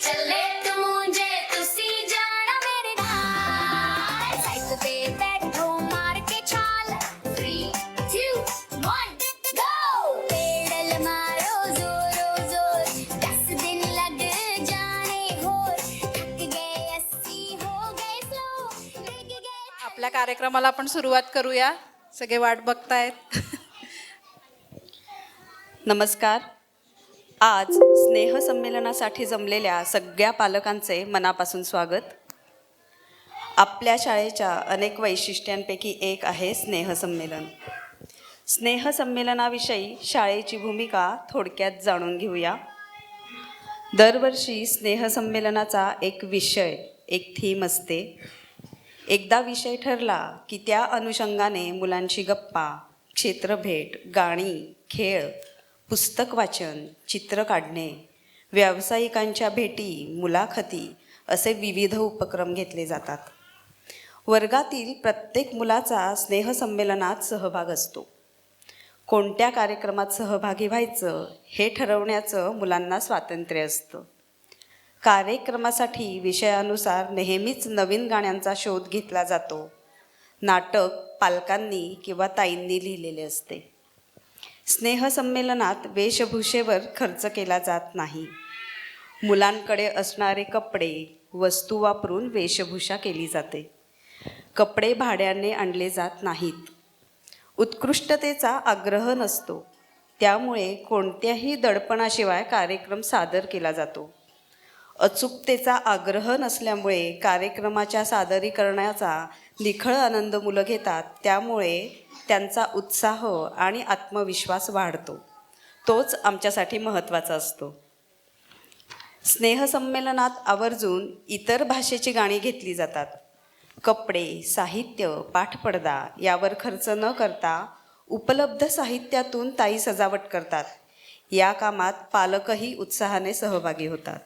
ਚੱਲੇ ਤੂੰ ਮੁੰਝੇ ਤੁਸੀਂ ਜਾਣਾ ਮੇਰੇ ਨਾਲ ਸਾਈਕਲ ਤੇ ਬੈਠੋ ਮਾਰ ਕੇ ਛਾਲ 3 2 1 ਗੋ ਪੈਡਲ ਮਾਰੋ ਜ਼ੋਰੋ ਜ਼ੋਰ 10 ਦਿਨ ਲੱਗ ਜਾਣੇ ਹੋਰ ਥੱਕ ਗਏ ਅਸੀਂ ਹੋ गए स्लो डिग गए आपल्या कार्यक्रमाला आपण सुरुवात करूया. सगळे वाट बघतायत. नमस्कार. आज स्नेहसंमेलनासाठी जमलेल्या सगळ्या पालकांचे मनापासून स्वागत. आपल्या शाळेच्या अनेक वैशिष्ट्यांपैकी एक आहे स्नेहसंमेलन. स्नेहसंमेलनाविषयी शाळेची भूमिका थोडक्यात जाणून घेऊया. दरवर्षी स्नेहसंमेलनाचा एक विषय, एक थीम असते. एकदा विषय ठरला की त्या अनुषंगाने मुलांची गप्पा, क्षेत्रभेट, गाणी, खेळ, पुस्तक वाचन, चित्र काढणे, व्यावसायिकांच्या भेटी, मुलाखती असे विविध उपक्रम घेतले जातात. वर्गातील प्रत्येक मुलाचा स्नेहसंमेलनात सहभाग असतो. कोणत्या कार्यक्रमात सहभागी व्हायचं हे ठरवण्याचं मुलांना स्वातंत्र्य असतं. कार्यक्रमासाठी विषयानुसार नेहमीच नवीन गाण्यांचा शोध घेतला जातो. नाटक पालकांनी किंवा ताईंनी लिहिलेले असते. स्नेहसंमेलनात वेशभूषेवर खर्च केला जात नाही. मुलांकडे असणारे कपडे, वस्तू वापरून वेशभूषा केली जाते. कपडे भाड्याने आणले जात नाहीत. उत्कृष्टतेचा आग्रह नसतो, त्यामुळे कोणत्याही दडपणाशिवाय कार्यक्रम सादर केला जातो. अचूकतेचा आग्रह नसल्यामुळे कार्यक्रमाच्या सादरीकरणाचा निखळ आनंद मुलं घेतात. त्यामुळे त्यांचा उत्साह आणि आत्मविश्वास वाढतो. तोच आमच्यासाठी महत्त्वाचा असतो. स्नेहसंमेलनात आवर्जून इतर भाषेची गाणी घेतली जातात. कपडे, साहित्य, पाठपडदा यावर खर्च न करता उपलब्ध साहित्यातून ताई सजावट करतात. या कामात पालकही उत्साहाने सहभागी होतात.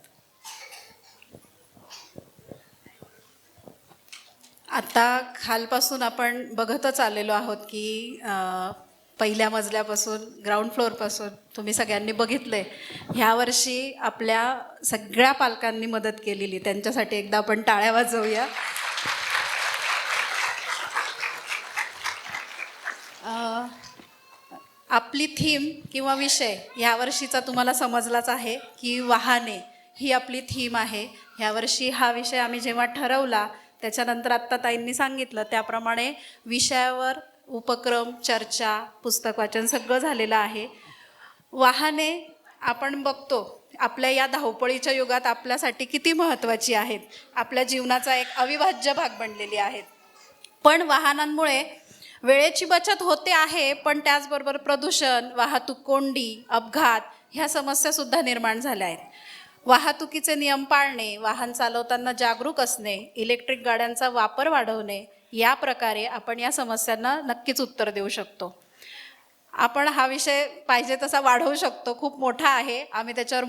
आता खालपासून आपण बघतच आलेलो आहोत की पहिल्या मजल्यापासून ग्राउंड फ्लोअरपासून तुम्ही सगळ्यांनी बघितले. ह्या वर्षी आपल्या सगळ्या पालकांनी मदत केलेली, त्यांच्यासाठी एकदा आपण टाळ्या वाजवूया. आपली थीम किंवा विषय ह्या वर्षीचा तुम्हाला समजलाच आहे की वाहने ही आपली थीम आहे. ह्या वर्षी हा विषय आम्ही जेव्हा ठरवला त्याच्यानंतर आत्ता ताईंनी सांगितलं त्याप्रमाणे विषयावर उपक्रम, चर्चा, पुस्तक वाचन सगळं झालेलं आहे. वाहने आपण बघतो आपल्या या धावपळीच्या युगात आपल्यासाठी किती महत्त्वाची आहेत. आपल्या जीवनाचा एक अविभाज्य भाग बनलेली आहेत. पण वाहनांमुळे वेळेची बचत होते आहे, पण त्याचबरोबर प्रदूषण, वाहतूक कोंडी, अपघात ह्या समस्यासुद्धा निर्माण झाल्या आहेत. वाहतुकीचे नियम पाळणे, वाहन चालवताना जागरूक असणे, इलेक्ट्रिक गाड्यांचा वापर वाढवणे या प्रकारे आपण या समस्यांना नक्कीच उत्तर देऊ शकतो. आपण हा विषय पाहिजे तसा वाढवू शकतो. खूप मोठा आहे. आम्ही त्याच्यावर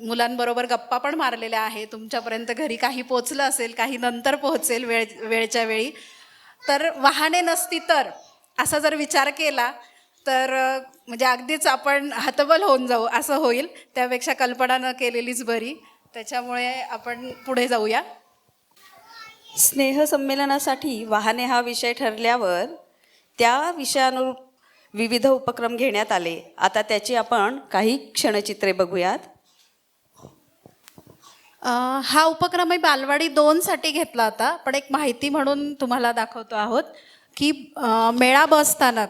मुलांबरोबर गप्पा पण मारलेल्या आहे. तुमच्यापर्यंत घरी काही पोचलं असेल, काही नंतर पोहोचेल वेळच्या वेळी. तर वाहने नसती तर असा जर विचार केला तर म्हणजे अगदीच आपण हतबल होऊन जाऊ असं होईल. त्यापेक्षा कल्पना न केलेलीच बरी. त्याच्यामुळे आपण पुढे जाऊया. स्नेहसंमेलनासाठी वाहने हा विषय ठरल्यावर त्या विषयानुरूप विविध उपक्रम घेण्यात आले. आता त्याची आपण काही क्षणचित्रे बघूयात. हा उपक्रम मी बालवाडी 2साठी घेतला होता, पण एक माहिती म्हणून तुम्हाला दाखवतो आहोत की मेळा बस स्थानक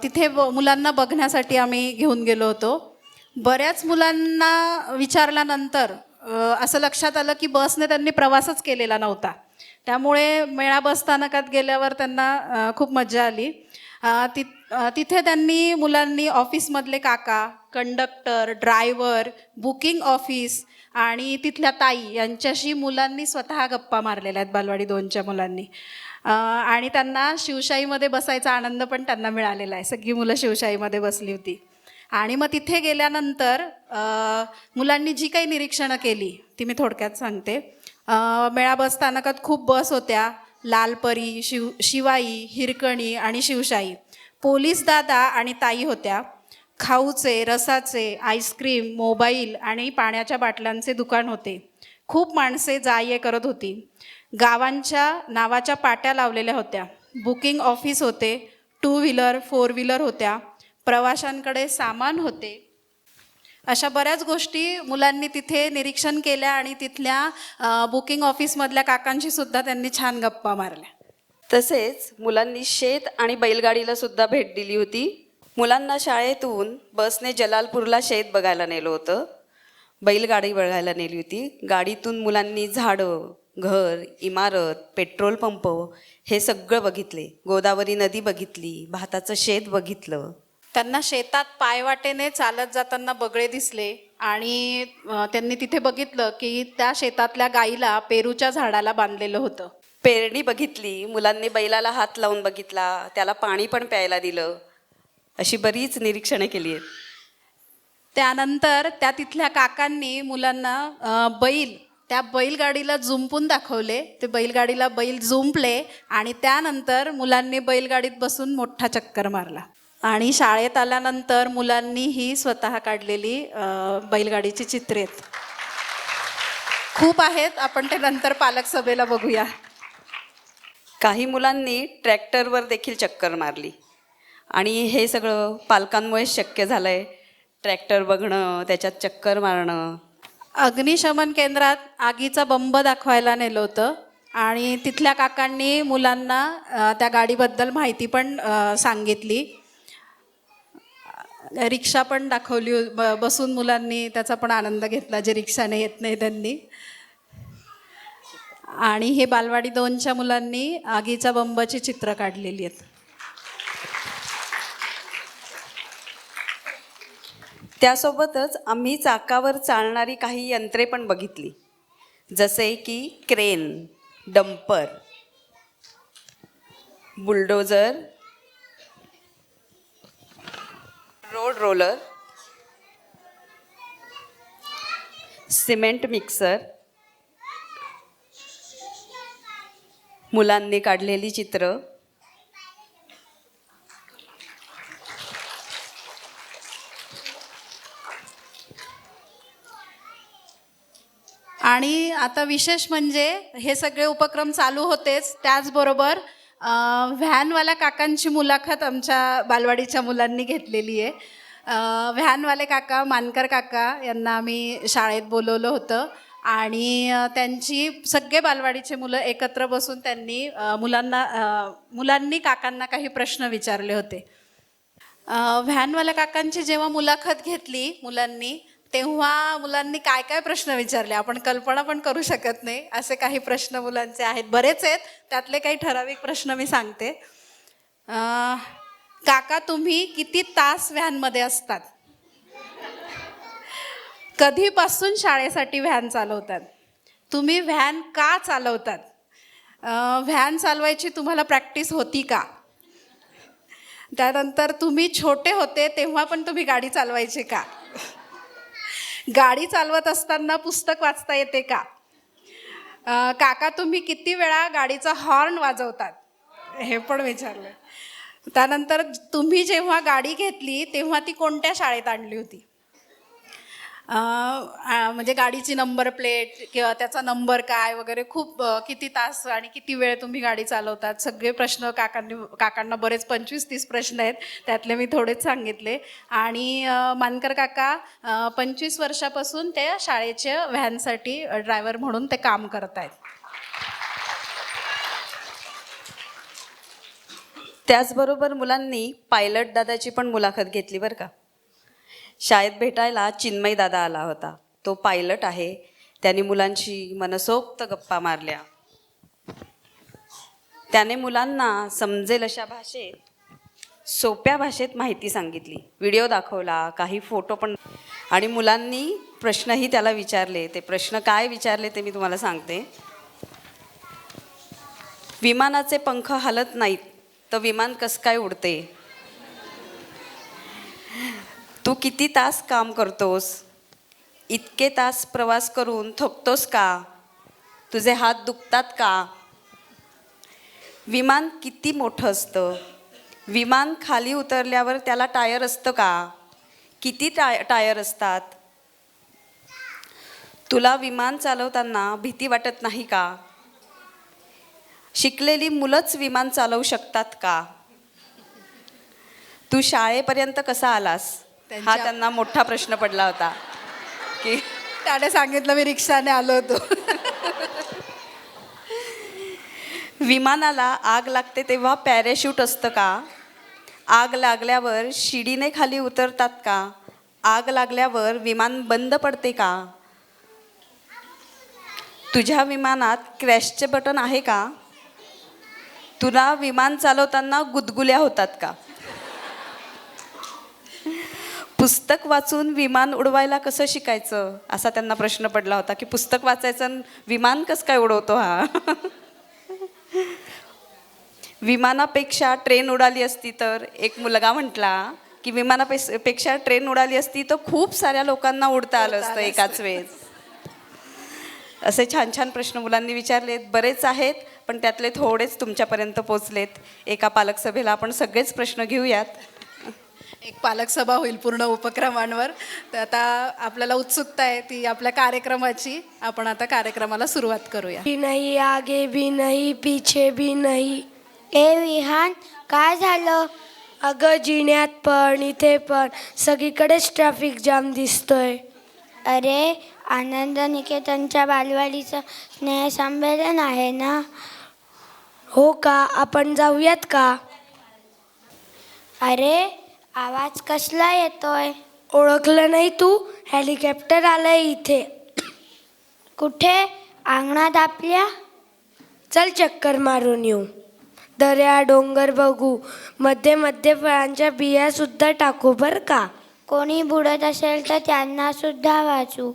तिथे मुलांना बघण्यासाठी आम्ही घेऊन गेलो होतो. बऱ्याच मुलांना विचारल्यानंतर असं लक्षात आलं की बसने त्यांनी प्रवासच केलेला नव्हता. त्यामुळे मेळा बस स्थानकात गेल्यावर त्यांना खूप मजा आली. तिथे त्यांनी मुलांनी ऑफिसमधले काका, कंडक्टर, ड्रायव्हर, बुकिंग ऑफिस आणि तिथल्या ताई यांच्याशी मुलांनी स्वतः गप्पा मारलेल्या आहेत, बालवाडी 2च्या मुलांनी. आणि त्यांना शिवशाहीमध्ये बसायचा आनंद पण त्यांना मिळालेला आहे. सगळी मुलं शिवशाहीमध्ये बसली होती. आणि मग तिथे गेल्यानंतर मुलांनी जी काही निरीक्षणं केली ती मी थोडक्यात सांगते. मेळा बस स्थानकात खूप बस होत्या. लालपरी, शिवाई, हिरकणी आणि शिवशाही. पोलीस दादा आणि ताई होत्या. खाऊचे, रसाचे, आईस्क्रीम, मोबाईल आणि पाण्याच्या बाटल्यांचे दुकान होते. खूप माणसे जा ये करत होती. गावांच्या नावाच्या पाट्या लावलेल्या होत्या. बुकिंग ऑफिस होते. 2 व्हीलर 4 व्हीलर होत्या. प्रवाशांकडे सामान होते. अशा बऱ्याच गोष्टी मुलांनी तिथे निरीक्षण केल्या आणि तिथल्या बुकिंग ऑफिसमधल्या काकांशी सुद्धा त्यांनी छान गप्पा मारल्या. तसेच मुलांनी शेत आणि बैलगाडीला सुद्धा भेट दिली होती. मुलांना शाळेतून बसने जलालपूरला शेत बघायला नेलं होतं. बैलगाडी बघायला नेली होती. गाडीतून मुलांनी झाडं, घर, इमारत, पेट्रोल पंप हे सगळं बघितले. गोदावरी नदी बघितली, भाताचं शेत बघितलं. त्यांना शेतात पायवाटेने चालत जाताना बगळे दिसले आणि त्यांनी तिथे बघितलं की त्या शेतातल्या गाईला पेरूच्या झाडाला बांधलेलं होतं. पेरणी बघितली. मुलांनी बैलाला हात लावून बघितला, त्याला पाणी पण प्यायला दिलं. अशी बरीच निरीक्षणे केली आहेत. त्यानंतर त्या तिथल्या काकांनी मुलांना त्या बैलगाडीला जुंपून दाखवले. ते बैलगाडीला बैल जुंपले आणि त्यानंतर मुलांनी बैलगाडीत बसून मोठा चक्कर मारला. आणि शाळेत आल्यानंतर मुलांनी ही स्वतः काढलेली बैलगाडीची चित्रे आहेत. खूप आहेत, आपण ते नंतर पालक सभेला बघूया. काही मुलांनी ट्रॅक्टरवर देखील चक्कर मारली आणि हे सगळं पालकांमुळेच शक्य झालं आहे. ट्रॅक्टर बघणं, त्याच्यात चक्कर मारणं. अग्निशमन केंद्रात आगीचा बंब दाखवायला नेलं होतं आणि तिथल्या काकांनी मुलांना त्या गाडीबद्दल माहिती पण सांगितली. रिक्षा पण दाखवली, बसून मुलांनी त्याचा पण आनंद घेतला, जे रिक्षाने येत नाही त्यांनी. आणि हे बालवाडी 2च्या मुलांनी आगीच्या बंबाची चित्र काढलेली आहेत. त्यासोबतच आम्ही चाकावर चालणारी काही यंत्रे पण बघितली, जसे की crane, dumper, bulldozer, road roller, cement mixer. मुलांनी काढलेली चित्र. आणि आता विशेष म्हणजे हे सगळे उपक्रम चालू होतेच, त्याचबरोबर व्हॅनवाल्या काकांची मुलाखत आमच्या बालवाडीच्या मुलांनी घेतलेली आहे. व्हॅनवाले काका, मानकर काका यांना आम्ही शाळेत बोलवलं होतं आणि त्यांची सगळे बालवाडीचे मुलं एकत्र बसून त्यांनी मुलांनी काकांना काही प्रश्न विचारले होते. व्हॅनवाल्या काकांची जेव्हा मुलाखत घेतली मुलांनी, तेव्हा मुलांनी काय काय प्रश्न विचारले आपण कल्पना पण करू शकत नाही. असे काही प्रश्न मुलांचे आहेत, बरेच आहेत. त्यातले काही ठराविक प्रश्न मी सांगते. काका, तुम्ही किती तास व्हॅनमध्ये असतात? कधीपासून शाळेसाठी व्हॅन चालवतात? तुम्ही व्हॅन का चालवतात? व्हॅन चालवायची तुम्हाला प्रॅक्टिस होती का? त्यानंतर तुम्ही छोटे होते तेव्हा पण तुम्ही गाडी चालवायची का? गाडी चालवत असताना पुस्तक वाचता येते का? काका, तुम्ही किती वेळा गाडीचा हॉर्न वाजवतात? हे पण विचारलं. त्यानंतर तुम्ही जेव्हा गाडी घेतली तेव्हा ती कोणत्या शाळेत आणली होती? म्हणजे गाडीची नंबर प्लेट किंवा त्याचा नंबर काय वगैरे, खूप किती तास आणि किती वेळ तुम्ही गाडी चालवतात, सगळे प्रश्न काकांना बरेच 25-30 प्रश्न आहेत, त्यातले मी थोडेच सांगितले. आणि मानकर काका 25 वर्षापासून ते शाळेच्या व्हॅनसाठी ड्रायव्हर म्हणून ते काम करत आहेत. त्याचबरोबर मुलांनी पायलट दादाची पण मुलाखत घेतली बरं का. शाळेत भेटायला चिन्मय दादा आला होता. तो पायलट आहे. त्याने मुलांशी मनसोक्त गप्पा मारल्या. त्याने मुलांना समजेल अशा भाषेत, सोप्या भाषेत माहिती सांगितली. व्हिडिओ दाखवला, काही फोटो पण. आणि मुलांनी प्रश्नही त्याला विचारले. ते प्रश्न काय विचारले ते मी तुम्हाला सांगते. विमानाचे पंख हलत नाहीत तर विमान कसं काय उडते? तू किती तास काम करतोस? इतके तास प्रवास करून थकतोस का? तुझे हात दुखतात का? विमान किती मोठं असतं? विमान खाली उतरल्यावर त्याला टायर असतं का? किती टायर असतात? तुला विमान चालवताना भीती वाटत नाही का? शिकलेली मुलंच विमान चालवू शकतात का? तू शाळेपर्यंत कसा आलास? हा त्यांना मोठा प्रश्न पडला होता की त्याने सांगितलं मी रिक्षाने आलो होतो. विमानाला आग लागते तेव्हा पॅराशूट असतं का? आग लागल्यावर शिडीने खाली उतरतात का? आग लागल्यावर विमान बंद पडते का? तुझ्या विमानात क्रॅशचे बटन आहे का? तुला विमान चालवताना गुदगुल्या होतात का? पुस्तक वाचून विमान उडवायला कसं शिकायचं असा त्यांना प्रश्न पडला होता की पुस्तक वाचायचं आणि विमान कसं काय उडवतो हा. विमानापेक्षा ट्रेन उडाली असती तर एक मुलगा म्हटला की विमानापेक्षा ट्रेन उडाली असती तर खूप साऱ्या लोकांना उडता आलं असतं एकाच वेळेस. असे छान छान प्रश्न मुलांनी विचारलेत. बरेच आहेत पण त्यातले थोडेच तुमच्यापर्यंत पोचलेत. एका पालक सभेला आपण सगळेच प्रश्न घेऊयात. एक पालक सभा होईल पूर्ण उपक्रमांवर. तर आता आपल्याला उत्सुकता आहे ती आपल्या कार्यक्रमाची. आपण आता कार्यक्रमाला सुरुवात करूया. भी नहीं आगे भी नहीं पीछे भी नहीं. ए विहान, काय झालं? अगं जिन्यात पण इथे पण सगळीकडेच ट्रॅफिक जाम दिसतोय. अरे, आनंद निकेतनच्या बालवाडीचं स्नेहसंमेलन आहे ना? हो का? आपण जाऊयात का? अरे, आवाज कसला येतोय? ओळखलं नाही तू? हेलिकॉप्टर आलंय इथे. कुठे? अंगणात आपल्या? चल चक्कर मारून येऊ. दर्या डोंगर बघू. मध्ये मध्ये फळांच्या बिया सुद्धा टाकू बर का. कोणी बुडत असेल तर त्यांना सुद्धा वाचू.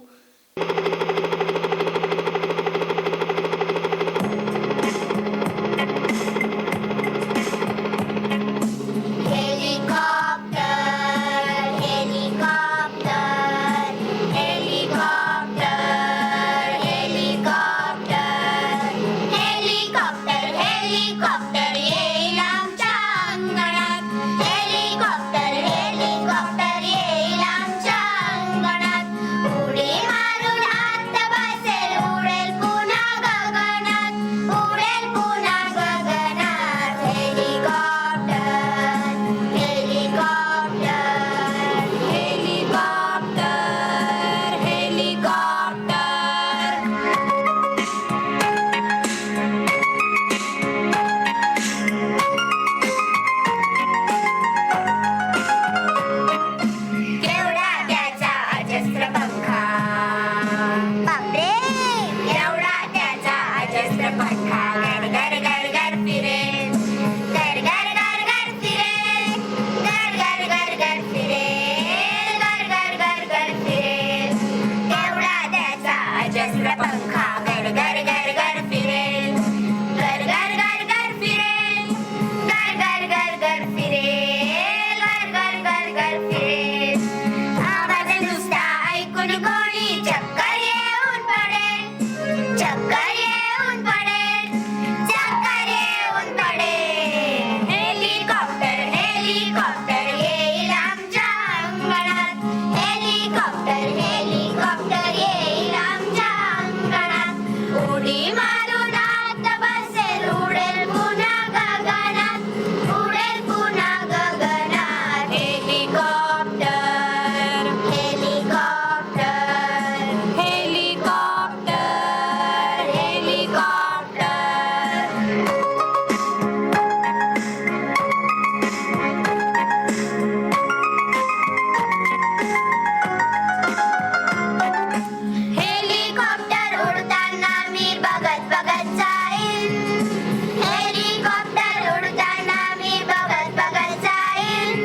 हेलिकॉप्टर येईल आमच्या अंगणात. हेलिकॉप्टर येईल आमच्या अंगणात. उडी मारून आत बसेल, उडेल पुन्हा गगनात. उडेल पुन्हा गगनात. Helicopter helicopter helicopter helicopter. केवढा त्याचा अजस्र पंखा, बापरे, केवढा त्याचा अजस्र पंखा. गर गर गर गर फिरे, गर गर गर गर फिरे, गर गर गर गर फिरे, गर गर गर गर फिरे. केवढा त्याचा अजस्र पंखा. गर गर गर गर फिरे, गर गर गर गर फिरे, गर गर गर गर फिरे, गर गर गर गर फिरे. आवाज नुसता ऐकून कोणी चक्कर येऊन पडेल, चक्कर येऊन पडेल, चक्कर येऊन पडेल. हेलिकॉप्टर हेलिकॉप्टर येईल आमच्या अंगणात. हेलिकॉप्टर येईल आमच्या अंगणात. उडी मारून आत बसेल, उडेल पुन्हा गगनात. उडेल पुन्हा गगनात. Helicopter helicopter helicopter helicopter. Helicopter उडताना मी बघत बघत जाईन. हेलिकॉप्टर उडताना मी बघत बघत जाईन.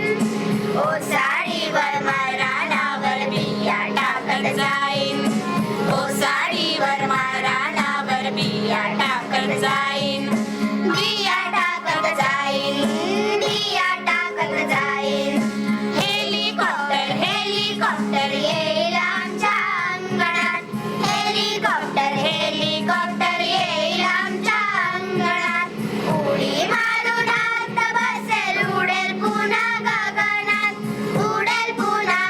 ओसाडीवर मारानावर बिया टाकत जाईन. ओसाडीवर मारानावर बिया टाकत जाईन. बिया टाकत जाईन, बिया टाकत जाईन. हेलिकॉप्टर येईल आमच्या अंगणात. हेलिकॉप्टर येईल आमच्या अंगणात. उडी मारून आत बसेल, उडेल पुन्हा गगनात. उडेल पुन्हा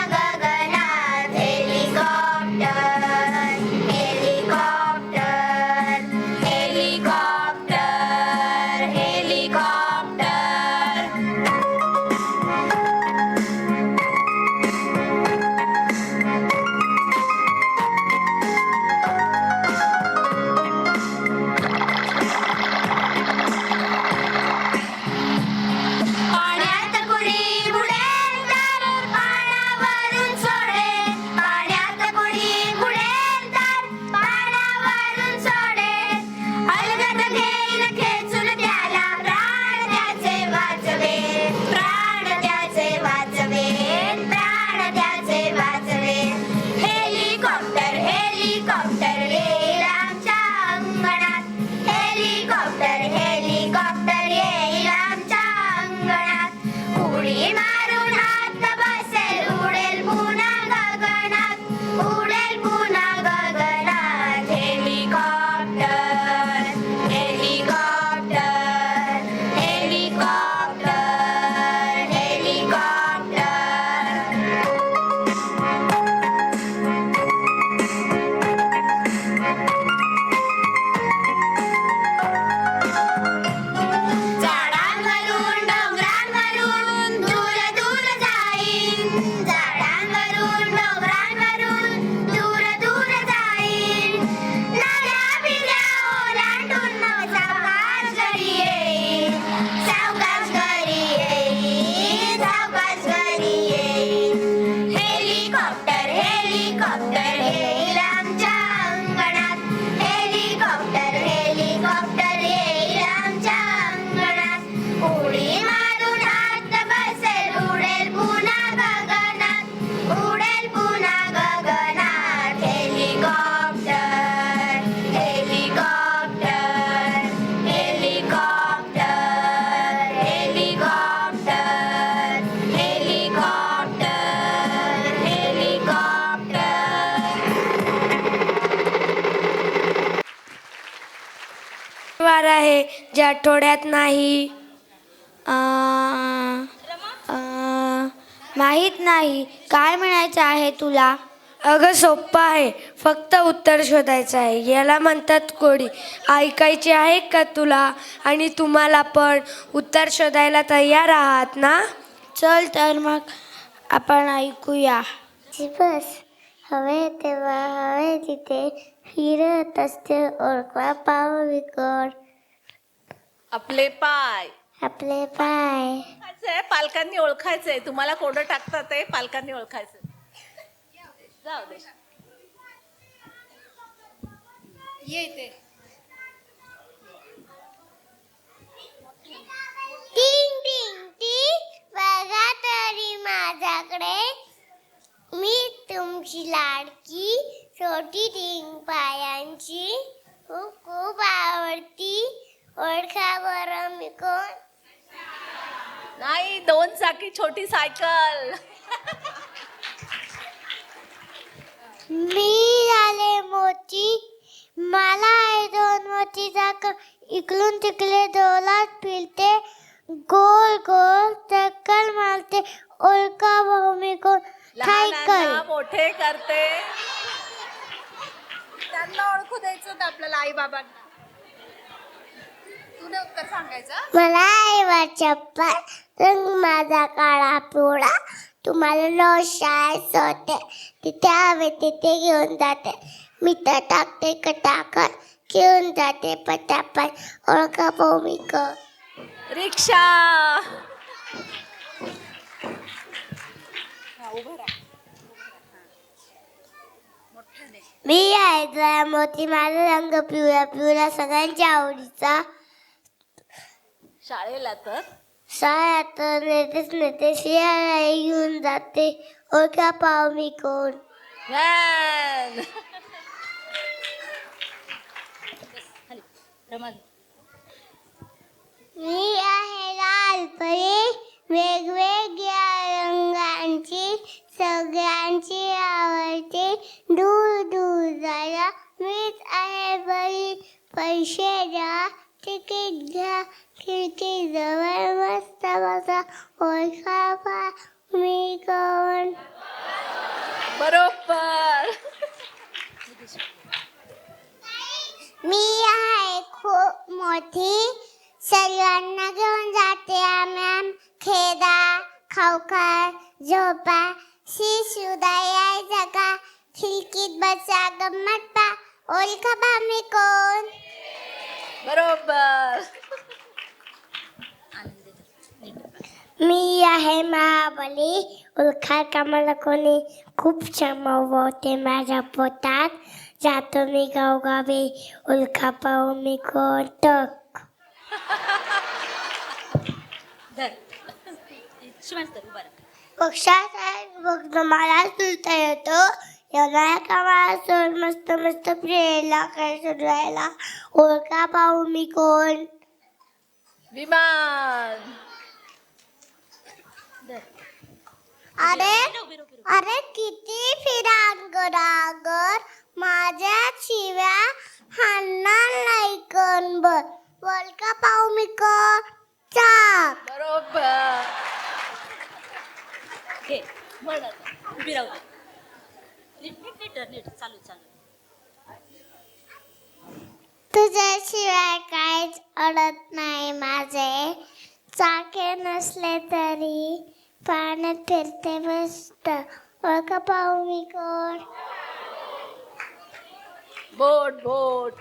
हेलिकॉप्टर येईल आमच्या अंगणात हेलिकॉप्टर हेलिकॉप्टर येईल आमच्या अंगणात उडी मारून आत बसेल उडेल पुन्हा गगनात उडेल पुन्हा गगनात helicopter helicopter helicopter helicopter helicopter helicopter वार आहे जे आठवड्यात नाही. माहीत नाही काय म्हणायचं आहे तुला. अगं सोप्पं आहे, फक्त उत्तर शोधायचं आहे. याला म्हणतात कोडी. ऐकायची आहे का तुला? आणि तुम्हाला पण उत्तर शोधायला तयार आहात ना? चल तर मग आपण ऐकूया. बस हवे तेव्हा हवे तिथे फिरत असते ओळखा पाव विकट आपले पाय आपले पाय. ओळखायचंय, पालकांनी ओळखायचंय. तुम्हाला कोडं टाकतात ते पालकांनी ओळखायचं. जाऊ दे. ये इथे. टिंग टिंग टिंग बघा तरी माझ्याकडे मी तुमची लाडकी छोटी टिंग पायांची खूप खूप आवडती ओळखा बरं मी कोण. नाही, 2 चाकी छोटी सायकल. मी झाले मोठी मला आहे 2 मोठी चाक इकडून तिकडे डोलात फिरते गोल गोल चक्कर मारते ओळखा भाऊ मी कोण. सायकल. लहानांना मोठे करते. त्यांना ओळखू द्यायचं ना आपल्याला आई बाबांना. तुने उत्तर सांगायचं. मला आहे चप्पल रंग माझा काळा पिवळा तुम्हाला रोज शाळेत होते तिथे हवे तिथे घेऊन जाते मी तर टाकते कटाकट घेऊन जाते पटापट ओळखा पाहू मी क. रिक्षा. मी आहे जरा मोठी माझा रंग पिवळा पिवळा सगळ्यांच्या आवडीचा शाळेला तर शाळेत नेतेच नेते शियाला घेऊन जाते ओळखा पाहू मी कोण. व्हॅन. मी आहे लाल परी वेगवेगळ्या रंगांची सगळ्यांची आवडते दूर दूर जायला मीच आहे बरी पैसे द्या तिकीट घ्या खिडकी जवळ मस्त बसा ओळखा पा मी कोण. बरोबर. मी आहे खूप मोठी सर्वांना घेऊन जाते आम्ही खेळा खाऊखा झोपा शिशुदा यायचा का खिडकीत बसा गंमत पा ओळखा बा मी कोण. बरोबर. मी आहे महाबली ओळखा का मला कोणी खूप चमवते माझ्या पोटात जातो मी गावगावी ओळखा पाहू मी कोण. टक. पक्षाचा बघ मला सुलता येतो येणार का मला सोड मस्त मस्त फिरायला काय सुधायला ओळखा पाहू मी कोण. विमान. अरे अरे किती फिरांगरागर माझ्या शिव्या हाणणार नाही कणभर ओळखा पाहू मी कोण. चाक. बरोबर. घे म्हण आता. उभी राहू दे. नीट चालू चालू. तुझ्याशिवाय काहीच अडत नाही माझे चाके नसले तरी पाण्यात फिरते मस्त ओळखा पाहू मी कोण. बोट बोट.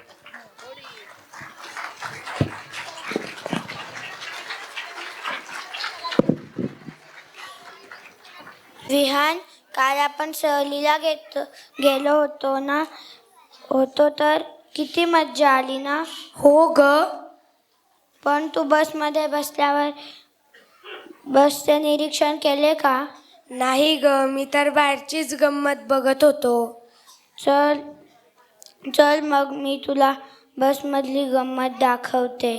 विहान काल आपण सहलीला गेलो होतो तर किती मज्जा आली ना. हो ग. पण तू बसमध्ये बसल्यावर बसचे निरीक्षण केले का? नाही ग, मी तर बाहेरचीच गंमत बघत होतो. चल मग मी तुला बसमधली गंमत दाखवते.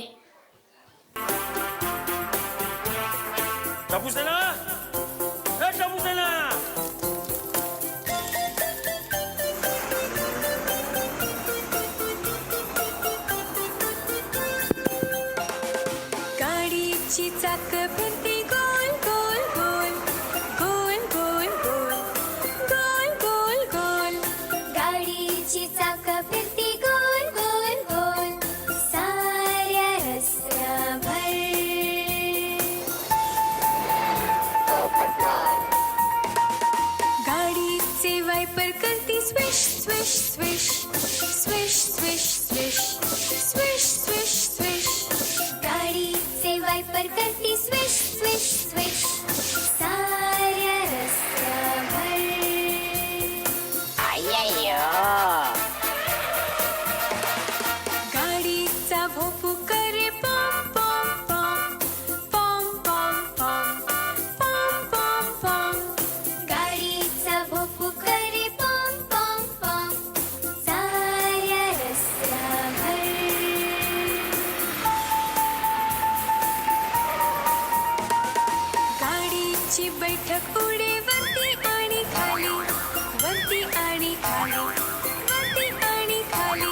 गाडीची चाक फिरती गोल गोल गोल गोल गोल गोल गोल गोल गोल. गाडीची चाक फिरती गोल गोल गोल साऱ्या रस्त्याभर. गाडीचे वायपर करती swish swish swish swish swish swish swish swish swish. गाडीचे वायपर करती स्विश स्विश स्विश साऱ्या रस्त्याभर. गाडीचा भोपू करे पॉम पॉम पॉम पॉम पॉम पॉम पॉम पॉम पॉम. गाडीचा भोपू करे पॉम पॉम पॉम साऱ्या रस्त्याभर. गाडीची बैठक उडे वरती आणि खाली वरती आणि खाली वरती आणि खाली.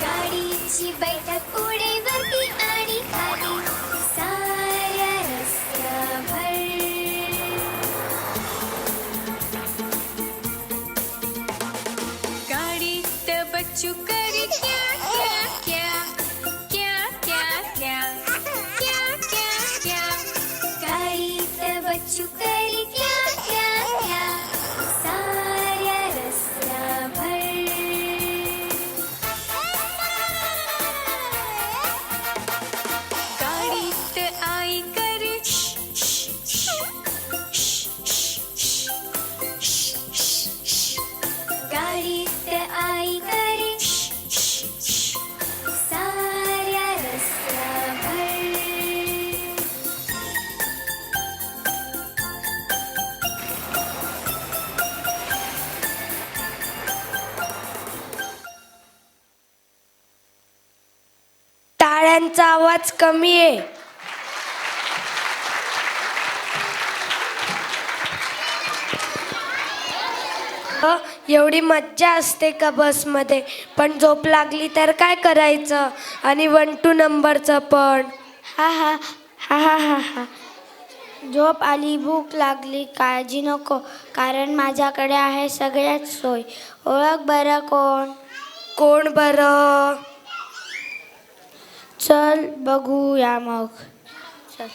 गाडीची बैठक उडे वरती आणि खाली साऱ्या रस्त्याभर. गाडीत बच्चू करी क्या क्या क्या क्या क्या क्या क्या क्या क्या. गाडीत बच्चू करी क्या क्या क्या साऱ्या रस्त्याभर. गाडीत आई करे श श श. गाडीत आई करे साऱ्या रस्त्याभर. टाळ्यांचा आवाज कमी आहे. एवढी मज्जा असते का बसमध्ये? पण झोप लागली तर काय करायचं? आणि 1 to नंबरचं पण. हा हा हा हा हा हा. झोप आली, भूक लागली, काळजी नको, कारण माझ्याकडे आहे सगळ्यात सोय. ओळख बरं कोण? कोण बरं? चल बघूया मग. चल.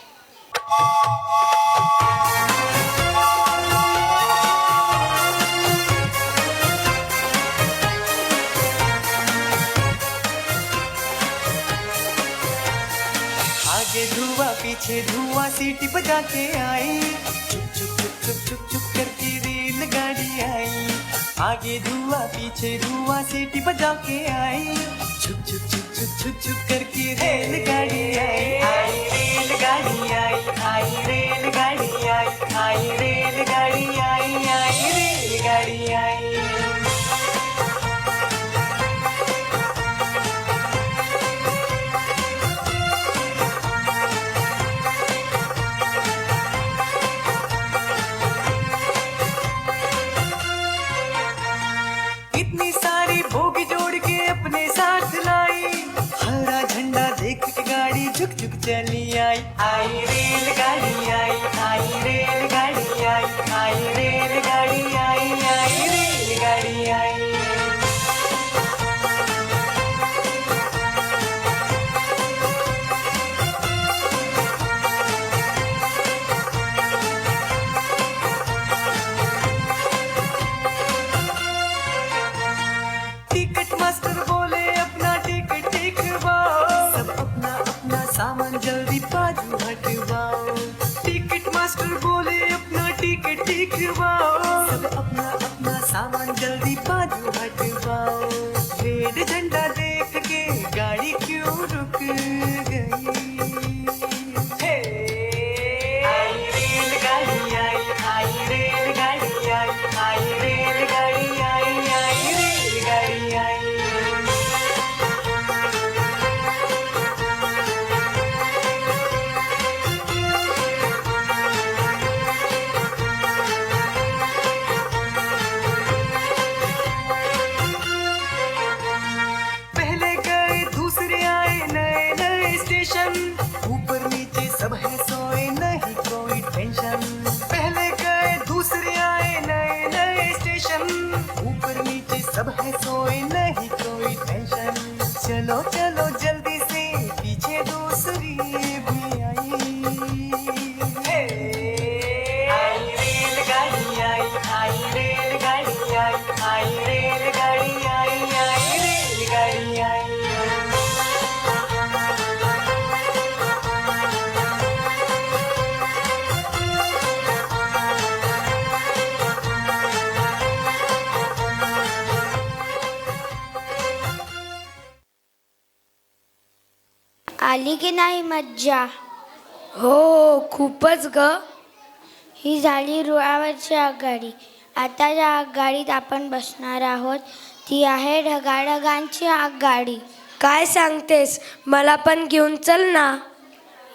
आगे धुआं पीछे धुआं सीटी बजा के आई, चुप चुप चुप चुप चुप चुप करके रेलगाड़ी आई. आगे धुआं पीछे धुआं सीटी बजा के आई, चुप चुप चुप चुप चुप चुप करके रेलगाड़ी आई. आई रेलगाड़ी आई रेलगाड़ी आई रेलगाड़ी आई रेलगाड़ी आई. इतनी सारी बोगी जोड़ के अपने साथ लाई, हरा झंडा देख के गाड़ी झुक झुक चली आई. आई रेलगाड़ी आई रेलगाड़ी आई रेलगाड़ी आई रेलगाड़ी आई. टिकट मास्टर बोले अपना टिकट दिखवाओ, सब अपना अपना सामान जल्दी बाजू हटवाओ. टिकट मास्टर बोले अपना टिकट दिखवाओ, सब बाजू हटवाओ, रेड झंडा देख के गाड़ी क्यों रुक गई? हे आई रेलगाड़ी आई रेलगाड़ी आई रेलगाड़ी आई रेलगाड़ी आई। पहले गए दूसरे आए नए नए स्टेशन, ऊपर नीचे सब है सोए नहीं कोई टेंशन। पहले गए दूसरे आए नए नए स्टेशन, ऊपर नीचे सब है सोए नहीं कोई टेंशन। चलो चलो जल्दी से पीछे दूसरी भी आई। हे आई रेलगाड़ी आई रेलगाड़ी आई रेलगाड़ी आई रेलगाड़ी आई। आली की नाही मज्जा? हो खूपच ग. ही झाली रुळावरची आगगाडी. आता ज्या आगगाडीत आपण बसणार आहोत ती आहे ढगाढगांची आगगाडी. काय सांगतेस, मला पण घेऊन चल ना.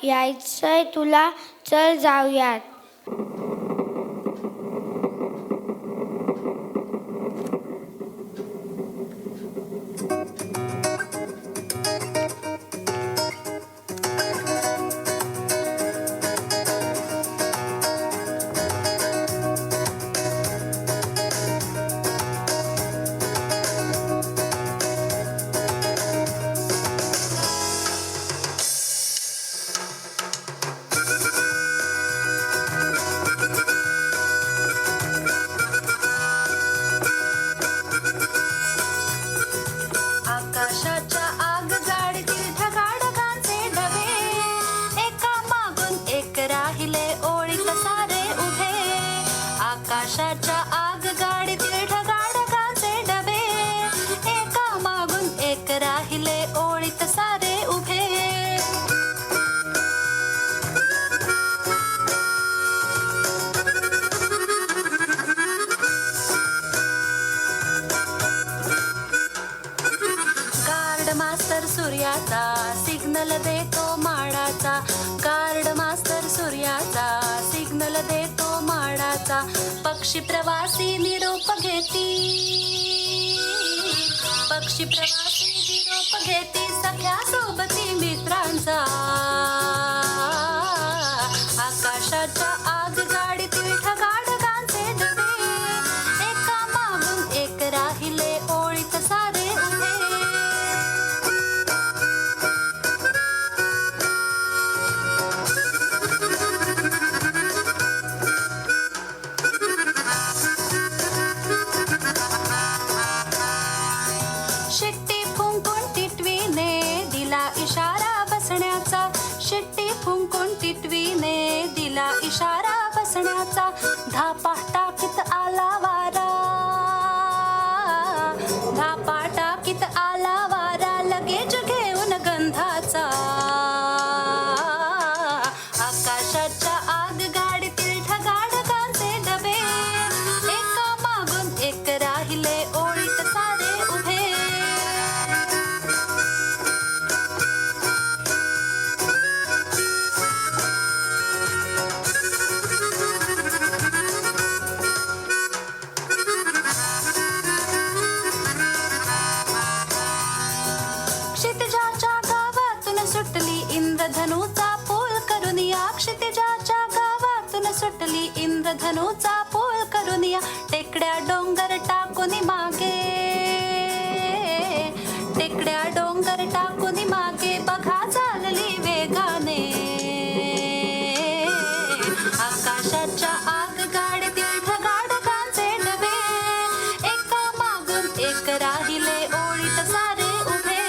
यायचंय तुला? चल जाऊयात. आकाशाच्या आगगाडीतील ढगाढगांचे डबे, एका मागून एक राहिले ओळीत सारे उभे. आकाशाच्या आगगाडीतील ढगाढगांचे डबे, एका मागून एक राहिले ओळीत सारे उभे. गार्ड मास्तर सूर्याचा सिग्नल देतो माडाचा, गार्ड मास्तर सूर्याचा सिग्नल देतो माडाचा. पक्षी प्रवासी निरोप घेती, पक्षी प्रवासी निरोप घेती सख्या सोबती मित्रांचा. आकाशाच्या आगगाडीतील ढगाढगांचे डबे, एका मागून एक राहिले ओळीत सारे उभे. शिट्टी फुंकून टिटवीने दिला इशारा बसण्याचा, शिट्टी फुंकून टिटवीने दिला इशारा बसण्याचा. धापा टाकीत आला वारा, धापा टाकीत आला वारा लगेच घेऊन गंधाचा. आकाशाच्या आगगाडीतील ढगाढगांचे डबे, एका मागून एक राहिले ओळीत सारे उभे. क्षितिजाच्या गावातून सुटली इंद्रधनुचा पूल करून या, क्षितिजाच्या गावातून सुटली इंद्रधनुचा पूल करून या. टेकड्या डोंगर टाकून मागे, टेकड्या डोंगर टाकून मागे बघा चालली वेगाने. आकाशाच्या आगगाडीतील ढगाढगांचे डबे, एका मागून एक राहिले ओळीत सारे उभे.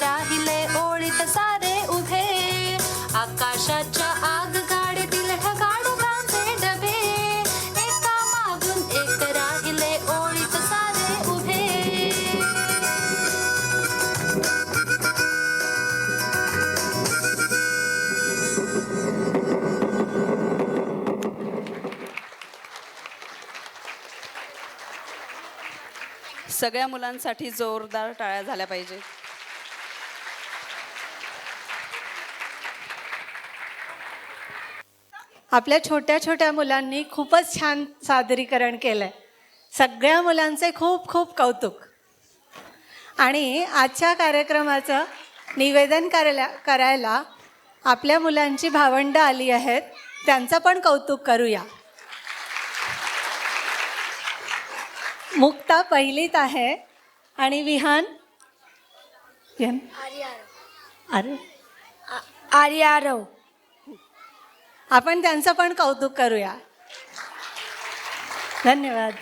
राहिले ओळीत सारे उभे. आकाशाच्या आगगाडीतील ढगाळ बांधे डबे, एका मागून एक राहिले ओळीत सारे उभे. सगळ्या मुलांसाठी जोरदार टाळ्या झाल्या पाहिजे. आपल्या छोट्या छोट्या मुलांनी खूपच छान सादरीकरण केलं आहे. सगळ्या मुलांचे खूप खूप कौतुक. आणि आजच्या कार्यक्रमाचं निवेदन करायला आपल्या मुलांची भावंडं आली आहेत, त्यांचं पण कौतुक करूया. मुक्ता पहिलीत आहे आणि विहान अरे आर्यारव. आपण त्यांचं पण कौतुक करूया. धन्यवाद.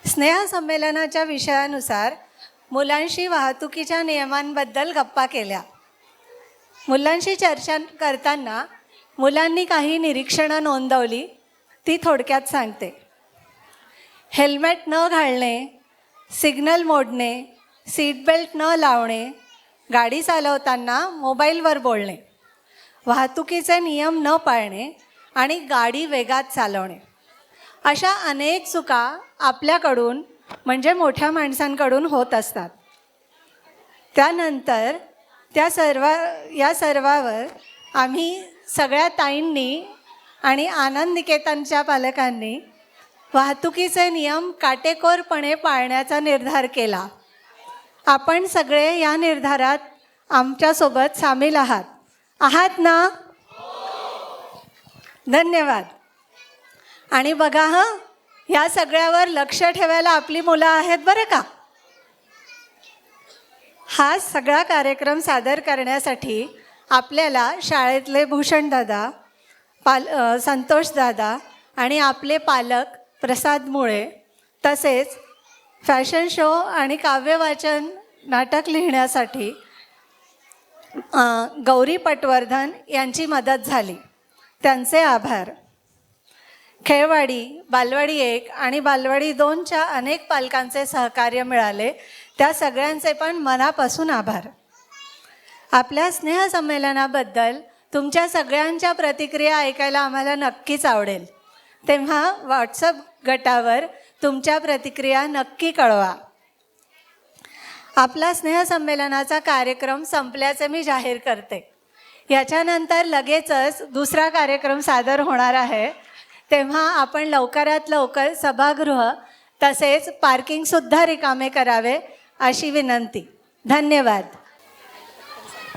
स्नेहसंमेलनाच्या विषयानुसार मुलांशी वाहतुकीच्या नियमांबद्दल गप्पा केल्या. मुलांशी चर्चा करताना मुलांनी काही निरीक्षणं नोंदवली, ती थोडक्यात सांगते. हेल्मेट न घालणे, सिग्नल मोडणे, सीट बेल्ट न लावणे, गाडी चालवताना मोबाईलवर बोलणे, वाहतुकीचे नियम न पाळणे आणि गाडी वेगात चालवणे, अशा अनेक चुका आपल्याकडून म्हणजे मोठ्या माणसांकडून होत असतात. त्यानंतर या सर्वावर आम्ही सगळ्या ताईंनी आणि आनंद निकेतनच्या पालकांनी वाहतुकीचे नियम काटेकोरपणे पाळण्याचा निर्धार केला. आपण सगळे या निर्धारात आमच्यासोबत सामील आहात ना? धन्यवाद. आणि बघा ह्या सगळ्यावर लक्ष ठेवायला आपली मुलं आहेत बरं का. हा सगळा कार्यक्रम सादर करण्यासाठी आपल्याला शाळेतले भूषणदादा, संतोषदादा आणि आपले पालक प्रसाद मुळे, तसेच फॅशन शो आणि काव्यवाचन नाटक लिहिण्यासाठी गौरी पटवर्धन यांची मदत झाली. त्यांचे आभार. खेळवाडी, बालवाडी 1 आणि बालवाडी 2च्या अनेक पालकांचे सहकार्य मिळाले, त्या सगळ्यांचे पण मनापासून आभार. आपल्या स्नेहसंमेलनाबद्दल तुमच्या सगळ्यांच्या प्रतिक्रिया ऐकायला आम्हाला नक्कीच आवडेल. तेव्हा व्हॉट्सअप गटावर तुमच्या प्रतिक्रिया नक्की कळवा. आपला स्नेहसंमेलनाचा कार्यक्रम संपल्याचे मी जाहीर करते. याच्यानंतर लगेचच दुसरा कार्यक्रम सादर होणार आहे, तेव्हा आपण लवकरात लवकर सभागृह तसेच पार्किंगसुद्धा रिकामे करावे अशी विनंती. धन्यवाद.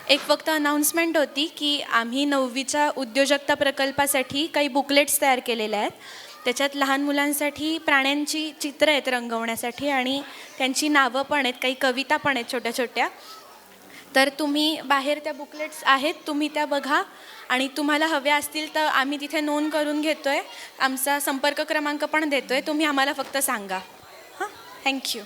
एक फक्त अनाउन्समेंट होती की आम्ही 9वीच्या उद्योजकता प्रकल्पासाठी काही बुकलेट्स तयार केलेले आहेत. त्याच्यात लहान मुलांसाठी प्राण्यांची चित्र आहेत रंगवण्यासाठी आणि त्यांची नावं पण आहेत, काही कविता पण आहेत छोट्या छोट्या. तर तुम्ही बाहेर त्या बुकलेट्स आहेत, तुम्ही त्या बघा आणि तुम्हाला हव्या असतील तर आम्ही तिथे नोंद करून घेतो आहे. आमचा संपर्क क्रमांक पण देतो आहे, तुम्ही आम्हाला फक्त सांगा. हां, थँक्यू.